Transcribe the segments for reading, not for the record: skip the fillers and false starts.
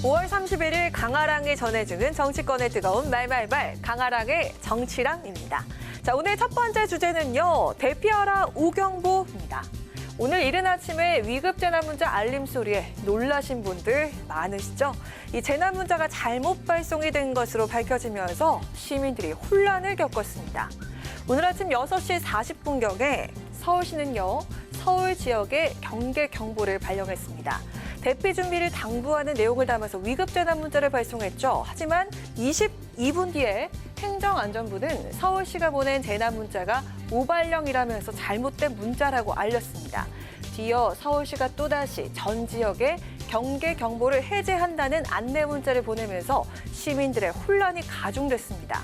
5월 31일 강아랑이 전해주는 정치권의 뜨거운 말말말 강아랑의 정치랑입니다. 자, 오늘 첫 번째 주제는요. 대피하라 우경보입니다. 오늘 이른 아침에 위급 재난 문자 알림 소리에 놀라신 분들 많으시죠? 이 재난 문자가 잘못 발송이 된 것으로 밝혀지면서 시민들이 혼란을 겪었습니다. 오늘 아침 6시 40분경에 서울시는요. 서울 지역에 경계 경보를 발령했습니다. 대피 준비를 당부하는 내용을 담아서 위급 재난 문자를 발송했죠. 하지만 22분 뒤에 행정안전부는 서울시가 보낸 재난 문자가 오발령이라면서 잘못된 문자라고 알렸습니다. 뒤이어 서울시가 또다시 전 지역에 경계 경보를 해제한다는 안내 문자를 보내면서 시민들의 혼란이 가중됐습니다.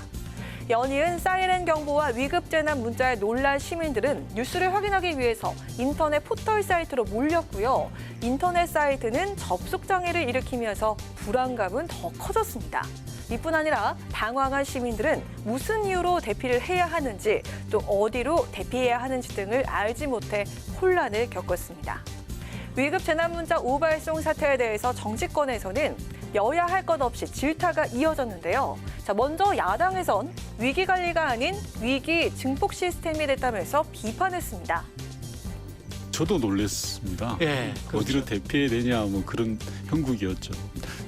연이은 사이렌 경보와 위급 재난 문자에 놀란 시민들은 뉴스를 확인하기 위해서 인터넷 포털 사이트로 몰렸고요. 인터넷 사이트는 접속 장애를 일으키면서 불안감은 더 커졌습니다. 이뿐 아니라 당황한 시민들은 무슨 이유로 대피를 해야 하는지 또 어디로 대피해야 하는지 등을 알지 못해 혼란을 겪었습니다. 위급 재난 문자 오발송 사태에 대해서 정치권에서는 여야 할 것 없이 질타가 이어졌는데요. 자, 먼저 야당에선 위기 관리가 아닌 위기 증폭 시스템이 됐다면서 비판했습니다. 저도 놀랐습니다. 예, 그렇죠. 어디로 대피해야 되냐 뭐 그런 형국이었죠.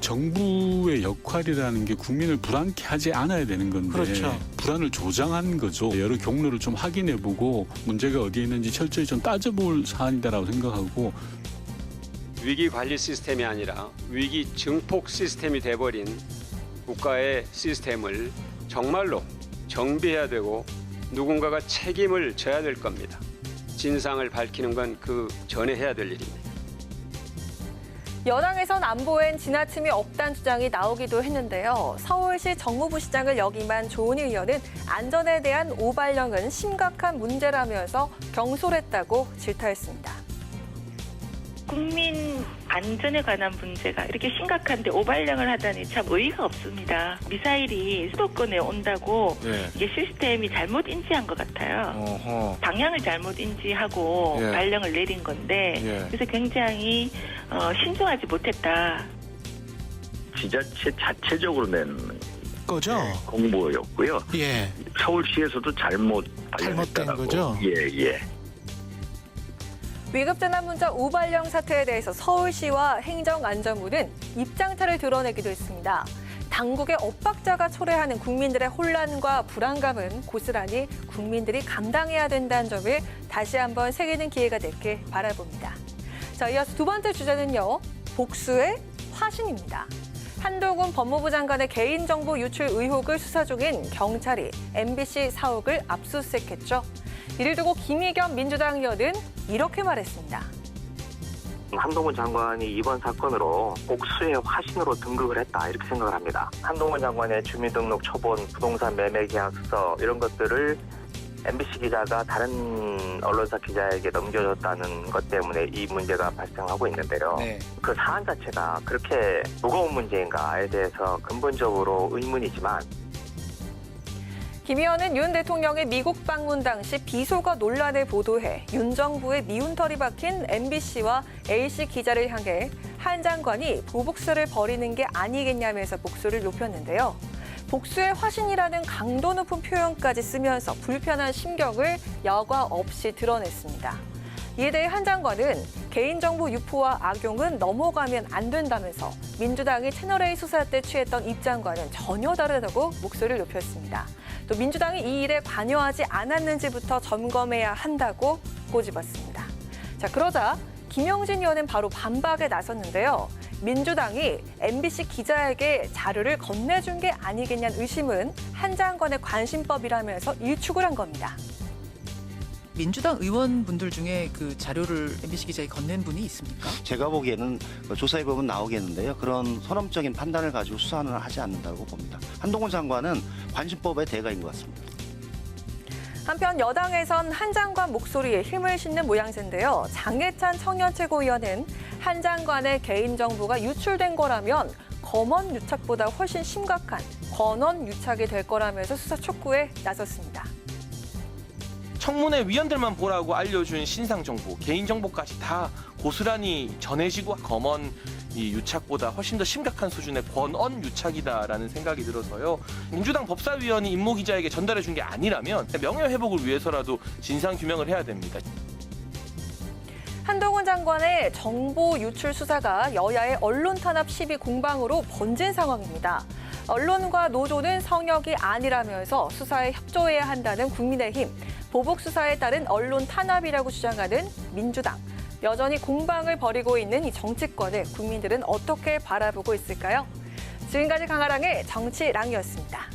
정부의 역할이라는 게 국민을 불안케 하지 않아야 되는 건데 그렇죠. 불안을 조장한 거죠. 여러 경로를 좀 확인해보고 문제가 어디에 있는지 철저히 좀 따져볼 사안이다라고 생각하고 위기 관리 시스템이 아니라 위기 증폭 시스템이 돼버린 국가의 시스템을 정말로 정비해야 되고 누군가가 책임을 져야 될 겁니다. 진상을 밝히는 건 그 전에 해야 될 일입니다. 여당에선 안보엔 지나침이 없다는 주장이 나오기도 했는데요. 서울시 정무부 시장을 역임한 조은희 의원은 안전에 대한 오발령은 심각한 문제라면서 경솔했다고 질타했습니다. 국민 안전에 관한 문제가 이렇게 심각한데 오발령을 하다니 참 의의가 없습니다. 미사일이 수도권에 온다고 이게 시스템이 잘못 인지한 것 같아요. 방향을 잘못 인지하고 발령을 내린 건데 그래서 굉장히 신중하지 못했다. 지자체 자체적으로 낸 거죠? 공보였고요. 예. 서울시에서도 잘못된 거죠? 예. 위급 재난 문자 오발령 사태에 대해서 서울시와 행정안전부는 입장차를 드러내기도 했습니다. 당국의 엇박자가 초래하는 국민들의 혼란과 불안감은 고스란히 국민들이 감당해야 된다는 점을 다시 한번 새기는 기회가 됐길 바라봅니다. 자, 이어서 두 번째 주제는요. 복수의 화신입니다. 한동훈 법무부 장관의 개인정보 유출 의혹을 수사 중인 경찰이 MBC 사옥을 압수수색했죠. 이를 두고 김의겸 민주당 의원은 이렇게 말했습니다. 한동훈 장관이 이번 사건으로 복수의 화신으로 등극을 했다 이렇게 생각을 합니다. 한동훈 장관의 주민등록 초본, 부동산 매매 계약서 이런 것들을 MBC 기자가 다른 언론사 기자에게 넘겨줬다는 것 때문에 이 문제가 발생하고 있는데요. 그 사안 자체가 그렇게 무거운 문제인가에 대해서 근본적으로 의문이지만 김 의원은 윤 대통령의 미국 방문 당시 비속어 논란을 보도해 윤 정부의 미운털이 박힌 MBC와 A씨 기자를 향해 한 장관이 보복수를 벌이는 게 아니겠냐면서 목소리를 높였는데요. 복수의 화신이라는 강도 높은 표현까지 쓰면서 불편한 심경을 여과 없이 드러냈습니다. 이에 대해 한 장관은 개인정보 유포와 악용은 넘어가면 안 된다면서 민주당이 채널A 수사 때 취했던 입장과는 전혀 다르다고 목소리를 높였습니다. 또 민주당이 이 일에 관여하지 않았는지부터 점검해야 한다고 꼬집었습니다. 자, 그러자 김영진 의원은 바로 반박에 나섰는데요. 민주당이 MBC 기자에게 자료를 건네준 게 아니겠냐는 의심은 한 장관의 관심법이라면서 일축을 한 겁니다. 민주당 의원분들 중에 그 자료를 MBC 기자에 건넨 분이 있습니까? 제가 보기에는 조사해 보면 나오겠는데요. 그런 선언적인 판단을 가지고 수사는 하지 않는다고 봅니다. 한동훈 장관은 관심법의 대가인 것 같습니다. 한편 여당에선 한 장관 목소리에 힘을 싣는 모양새인데요. 장해찬 청년 최고위원은 한 장관의 개인정보가 유출된 거라면 검언 유착보다 훨씬 심각한 권언 유착이 될 거라면서 수사 촉구에 나섰습니다. 청문회 위원들만 보라고 알려준 신상정보, 개인정보까지 다 고스란히 전해지고 검언 이 유착보다 훨씬 더 심각한 수준의 권언 유착이다라는 생각이 들어서요. 민주당 법사위원이 임모 기자에게 전달해 준 게 아니라면 명예회복을 위해서라도 진상 규명을 해야 됩니다. 한동훈 장관의 정보 유출 수사가 여야의 언론 탄압 시비 공방으로 번진 상황입니다. 언론과 노조는 성역이 아니라면서 수사에 협조해야 한다는 국민의힘, 보복 수사에 따른 언론 탄압이라고 주장하는 민주당. 여전히 공방을 벌이고 있는 이 정치권을 국민들은 어떻게 바라보고 있을까요? 지금까지 강아랑의 정치랑이었습니다.